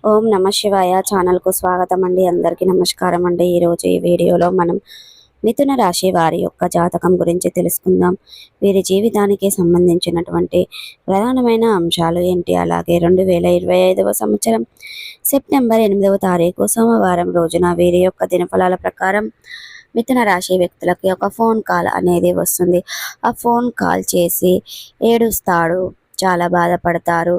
ఓం నమ శివాయ ఛానల్కు స్వాగతం అండి. అందరికీ నమస్కారం అండి. ఈరోజు ఈ వీడియోలో మనం మిథున రాశి వారి యొక్క జాతకం గురించి తెలుసుకుందాం. వీరి జీవితానికి సంబంధించినటువంటి ప్రధానమైన అంశాలు ఏంటి, అలాగే 2025వ సంవత్సరం సెప్టెంబర్ 8వ తారీఖు సోమవారం రోజున వీరి యొక్క దినఫలాల ప్రకారం మిథున రాశి వ్యక్తులకి ఒక ఫోన్ కాల్ అనేది వస్తుంది. ఆ ఫోన్ కాల్ చేసి ఏడుస్తాడు, చాలా బాధపడతారు.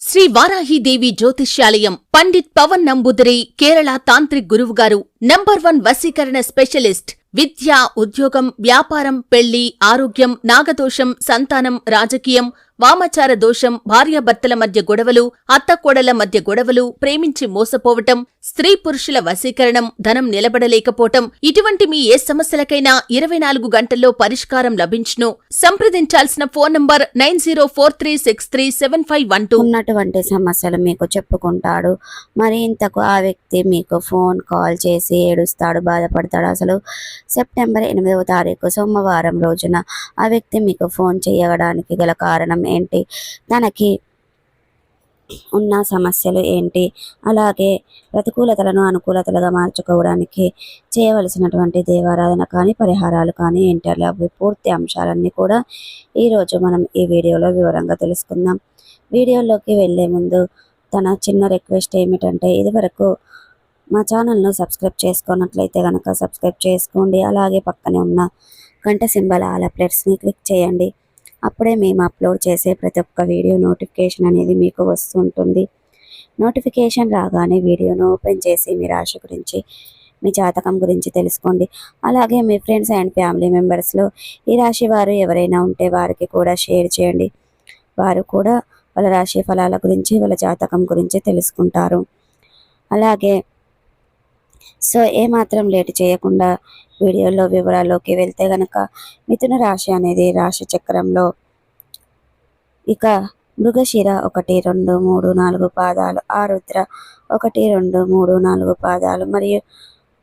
శ్రీ వారాహిదేవి జ్యోతిష్యాలయం పండిత్ పవన్ నంబూదరి కేరళ తాంత్రిక్ గురువు గారు నంబర్ 1 వశీకరణ స్పెషలిస్ట్. విద్య, ఉద్యోగం, వ్యాపారం, పెళ్లి, ఆరోగ్యం, నాగదోషం, సంతానం, రాజకీయం, వామాచార దోషం, భార్యాభర్తల మధ్య గొడవలు, అత్తకోడళ్ల మధ్య గొడవలు, ప్రేమించి మోసపోవటం, స్త్రీ పురుషుల వశీకరణం, ధనం నిలబడలేకపోవటం, ఇటువంటి మీ ఏ సమస్యలకైనా 24 గంటల్లో పరిష్కారం లభించును. సంప్రదించాల్సిన ఫోన్ నంబర్ 9043637512. ఉన్నటువంటి సమస్యలు మీకు చెప్పుకుంటాడు. మరి ఇంతకు ఆ వ్యక్తి మీకు ఫోన్ కాల్ చేసి ఏడుస్తాడు, బాధపడతాడు. అసలు సెప్టెంబర్ 8వ తారీఖు సోమవారం రోజున ఆ వ్యక్తి మీకు ఫోన్ చేయడానికి గల కారణం ఏంటి, తనకి ఉన్న సమస్యలు ఏంటి, అలాగే ప్రతికూలతలను అనుకూలతలుగా మార్చుకోవడానికి చేయవలసినటువంటి దేవారాధన కానీ పరిహారాలు కానీ ఏంటి, అలాగే పూర్తి అంశాలన్నీ కూడా ఈరోజు మనం ఈ వీడియోలో వివరంగా తెలుసుకుందాం. వీడియోలోకి వెళ్ళే ముందు తన చిన్న రిక్వెస్ట్ ఏమిటంటే, ఇదివరకు మా ఛానల్ను సబ్స్క్రైబ్ చేసుకున్నట్లయితే కనుక సబ్స్క్రైబ్ చేసుకోండి. అలాగే పక్కనే ఉన్న గంట సింబల్ ఆల్ అప్డేట్స్ని క్లిక్ చేయండి. అప్పుడే మేము అప్లోడ్ చేసే ప్రతి ఒక్క వీడియో నోటిఫికేషన్ అనేది మీకు వస్తుంటుంది. నోటిఫికేషన్ రాగానే వీడియోను ఓపెన్ చేసి మీ రాశి గురించి, మీ జాతకం గురించి తెలుసుకోండి. అలాగే మీ ఫ్రెండ్స్ అండ్ ఫ్యామిలీ మెంబర్స్లో ఈ రాశి వారు ఎవరైనా ఉంటే వారికి కూడా షేర్ చేయండి. వారు కూడా వాళ్ళ రాశి ఫలాల గురించి, వాళ్ళ జాతకం గురించి తెలుసుకుంటారు. అలాగే ఏమాత్రం లేట్ చేయకుండా వీడియోలో వివరాల్లోకి వెళ్తే గనక, మిథున రాశి అనేది రాశి చక్రంలో ఇక మృగశిర 1, 2, 3, 4 పాదాలు, ఆరుద్ర 1, 2, 3, 4 పాదాలు మరియు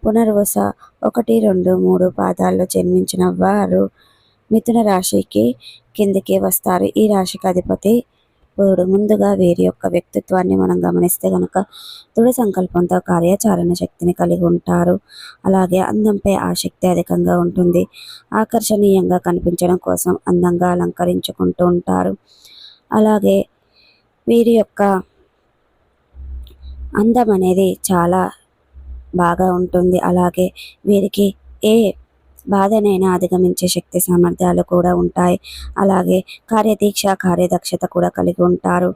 పునర్వస 1, 2, 3 పాదాల్లో జన్మించిన వారు మిథున రాశికి కిందికి వస్తారు. ఈ రాశికి అధిపతి బుధుడు. ముందుగా వీరి యొక్క వ్యక్తిత్వాన్ని మనం గమనిస్తే కనుక దృఢ సంకల్పంతో కార్యాచరణ శక్తిని కలిగి ఉంటారు. అలాగే అందంపై ఆసక్తి అధికంగా ఉంటుంది. ఆకర్షణీయంగా కనిపించడం కోసం అందంగా అలంకరించుకుంటూ ఉంటారు. అలాగే వీరి యొక్క అందం అనేది చాలా బాగా ఉంటుంది. అలాగే వీరికి ఏ బాధనైనా అధిగమించే శక్తి సామర్థ్యాలు కూడా ఉంటాయి. అలాగే కార్యదీక్ష, కార్యదక్షత కూడా కలిగి ఉంటారు.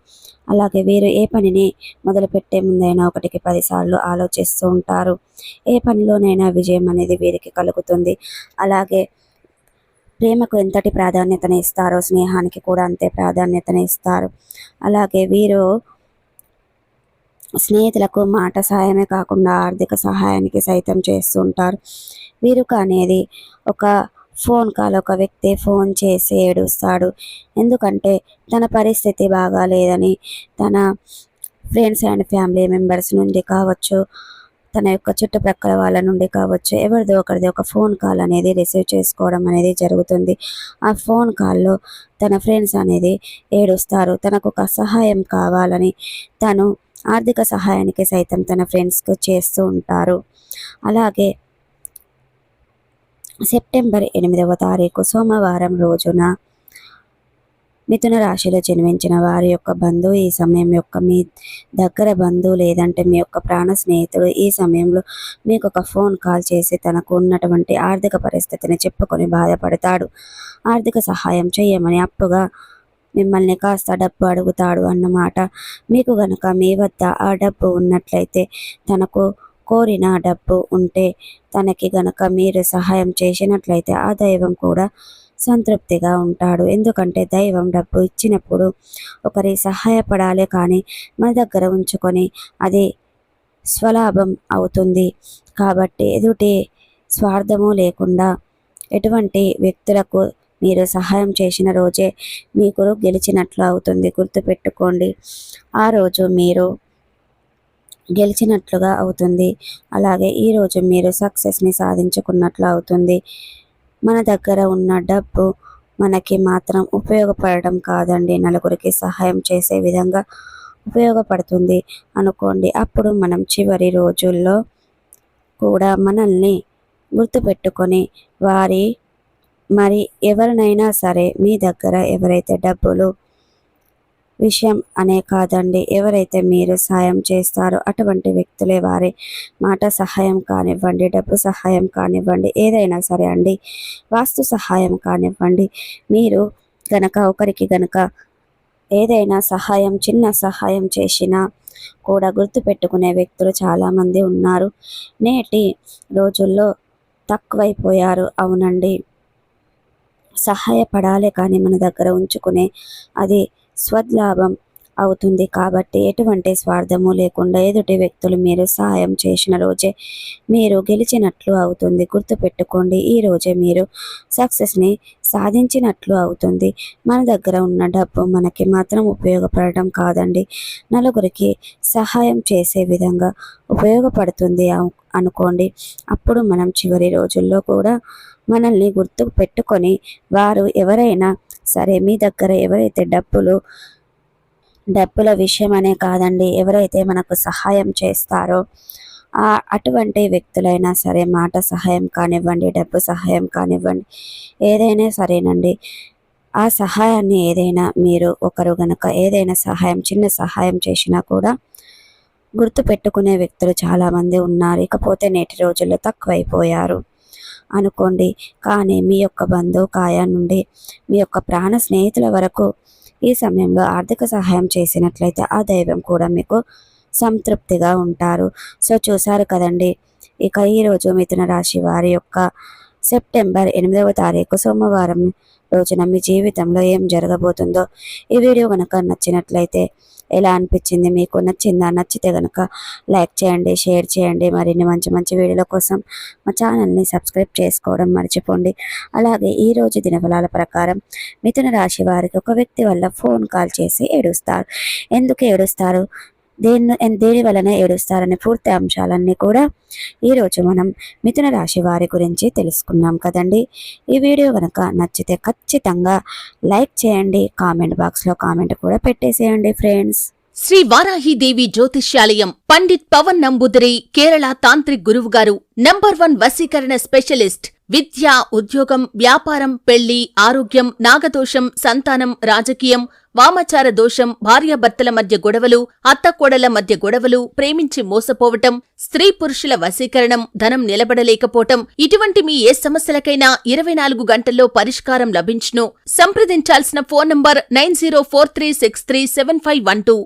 అలాగే వీరు ఏ పనిని మొదలుపెట్టే ముందైనా 1కి 10 సార్లు ఆలోచిస్తూ ఉంటారు. ఏ పనిలోనైనా విజయం అనేది వీరికి కలుగుతుంది. అలాగే ప్రేమకు ఎంతటి ప్రాధాన్యతను ఇస్తారో స్నేహానికి కూడా అంతే ప్రాధాన్యతను ఇస్తారు. అలాగే వీరు స్నేహితులకు మాట సహాయమే కాకుండా ఆర్థిక సహాయానికి సైతం చేస్తూ ఉంటారు. వీరికి అనేది ఒక ఫోన్ కాల్, ఒక వ్యక్తి ఫోన్ చేసి ఏడుస్తాడు. ఎందుకంటే తన పరిస్థితి బాగాలేదని తన ఫ్రెండ్స్ అండ్ ఫ్యామిలీ మెంబర్స్ నుండి కావచ్చు, తన యొక్క చుట్టుప్రక్కల వాళ్ళ నుండి కావచ్చు, ఎవరిదో ఒకరిది ఒక ఫోన్ కాల్ అనేది రిసీవ్ చేసుకోవడం అనేది జరుగుతుంది. ఆ ఫోన్ కాల్లో తన ఫ్రెండ్స్ అనేది ఏడుస్తారు. తనకు ఒక సహాయం కావాలని తను ఆర్థిక సహాయానికి సైతం తన ఫ్రెండ్స్కు చేస్తూ ఉంటారు. అలాగే సెప్టెంబర్ 8వ తారీఖు సోమవారం రోజున మిథున రాశిలో జన్మించిన వారి యొక్క బంధువు, ఈ సమయం యొక్క మీ దగ్గర బంధువు లేదంటే మీ యొక్క ప్రాణ స్నేహితుడు ఈ సమయంలో మీకు ఒక ఫోన్ కాల్ చేసి తనకు ఉన్నటువంటి ఆర్థిక పరిస్థితిని చెప్పుకొని బాధపడతాడు. ఆర్థిక సహాయం చేయమని అప్పుగా మిమ్మల్ని కాస్త డబ్బు అడుగుతాడు అన్నమాట. మీకు గనక మీ వద్ద ఆ డబ్బు ఉన్నట్లయితే, తనకు కోరిన డబ్బు ఉంటే తనకి గనక మీరు సహాయం చేసినట్లయితే ఆ దైవం కూడా సంతృప్తిగా ఉంటాడు. ఎందుకంటే దైవం డబ్బు ఇచ్చినప్పుడు ఒకరి సహాయపడాలి, కానీ మన దగ్గర ఉంచుకొని అది స్వలాభం అవుతుంది. కాబట్టి ఎదుటి స్వార్థము లేకుండా ఎటువంటి వ్యక్తులకు మీరు సహాయం చేసిన రోజే మీకు గెలిచినట్లు అవుతుంది. గుర్తుపెట్టుకోండి, ఆ రోజు మీరు గెలిచినట్లుగా అవుతుంది. అలాగే ఈరోజు మీరు సక్సెస్ని సాధించుకున్నట్లు అవుతుంది. మన దగ్గర ఉన్న డబ్బు మనకి మాత్రం ఉపయోగపడడం కాదండి, నలుగురికి సహాయం చేసే విధంగా ఉపయోగపడుతుంది అనుకోండి. అప్పుడు మనం చివరి రోజుల్లో కూడా మనల్ని గుర్తుపెట్టుకొని మరి ఎవరినైనా సరే మీ దగ్గర ఎవరైతే డబ్బులు విషయం అనే కాదండి, ఎవరైతే మీరు సహాయం చేస్తారో అటువంటి వ్యక్తులే వారి మాట సహాయం కానివ్వండి, డబ్బు సహాయం కానివ్వండి, ఏదైనా సరే అండి, వాస్తు సహాయం కానివ్వండి, మీరు ఒకరికి ఏదైనా సహాయం, చిన్న సహాయం చేసినా కూడా గుర్తుపెట్టుకునే వ్యక్తులు చాలామంది ఉన్నారు. నేటి రోజుల్లో తక్కువైపోయారు. అవునండి, సహాయపడాలి కానీ మన దగ్గర ఉంచుకునే అది స్వద్లాభం అవుతుంది. కాబట్టి ఎటువంటి స్వార్థము లేకుండా ఎదుటి వ్యక్తులు మీరు సహాయం చేసిన రోజే మీరు గెలిచినట్లు అవుతుంది. గుర్తుపెట్టుకోండి, ఈ రోజే మీరు సక్సెస్ని సాధించినట్లు అవుతుంది. మన దగ్గర ఉన్న డబ్బు మనకి మాత్రం ఉపయోగపడటం కాదండి, నలుగురికి సహాయం చేసే విధంగా ఉపయోగపడుతుంది అనుకోండి. అప్పుడు మనం చివరి రోజుల్లో కూడా మనల్ని గుర్తు పెట్టుకొని వారు ఎవరైనా సరే మీ దగ్గర ఎవరైతే డబ్బుల విషయం అనే కాదండి, ఎవరైతే మనకు సహాయం చేస్తారో అటువంటి వ్యక్తులైనా సరే మాట సహాయం కానివ్వండి, డబ్బు సహాయం కానివ్వండి, ఏదైనా సరేనండి, ఆ సహాయాన్ని ఏదైనా మీరు ఒకరు ఏదైనా సహాయం, చిన్న సహాయం చేసినా కూడా గుర్తుపెట్టుకునే వ్యక్తులు చాలామంది ఉన్నారు. ఇకపోతే నేటి రోజుల్లో తక్కువైపోయారు అనుకోండి. కానీ మీ యొక్క బంధుకాయ నుండి మీ యొక్క ప్రాణ స్నేహితుల వరకు ఈ సమయంలో ఆర్థిక సహాయం చేసినట్లయితే ఆ దైవం కూడా మీకు సంతృప్తిగా ఉంటారు. సో చూసారు కదండి, ఇక ఈరోజు మిథున రాశి వారి యొక్క సెప్టెంబర్ 8వ తారీఖు సోమవారం రోజున మీ జీవితంలో ఏం జరగబోతుందో ఈ వీడియో నచ్చినట్లయితే ఎలా అనిపించింది, మీకు నచ్చిందా? నచ్చితే లైక్ చేయండి, షేర్ చేయండి. మరిన్ని మంచి వీడియోల కోసం మా ఛానల్ని సబ్స్క్రైబ్ చేసుకోవడం మర్చిపోండి. అలాగే ఈరోజు దినఫలాల ప్రకారం మిథున రాశి వారికి ఒక వ్యక్తి వల్ల ఫోన్ కాల్ చేసి ఏడుస్తారు. ఎందుకు ఏడుస్తారు, దేని వలన ఏడుస్తారనే పూర్తి అంశాలన్నీ కూడా ఈరోజు మనం మిథున రాశి వారి గురించి తెలుసుకున్నాం కదండి. ఈ వీడియో నచ్చితే ఖచ్చితంగా లైక్ చేయండి, కామెంట్ బాక్స్లో కామెంట్ కూడా పెట్టేసేయండి ఫ్రెండ్స్. శ్రీ వారాహిదేవి జ్యోతిష్యాలయం పండిత్ పవన్ నంబుదిరి కేరళ తాంత్రిక్ గురువు గారు నంబర్ 1 వశీకరణ స్పెషలిస్ట్. విద్య, ఉద్యోగం, వ్యాపారం, పెళ్లి, ఆరోగ్యం, నాగదోషం, సంతానం, రాజకీయం, వామాచార దోషం, భార్యాభర్తల మధ్య గొడవలు, అత్తకోడల మధ్య గొడవలు, ప్రేమించి మోసపోవటం, స్త్రీ పురుషుల వశీకరణం, ధనం నిలబడలేకపోవటం, ఇటువంటి మీ ఏ సమస్యలకైనా 24 గంటల్లో పరిష్కారం లభించును. సంప్రదించాల్సిన ఫోన్ నంబర్ 9043637512.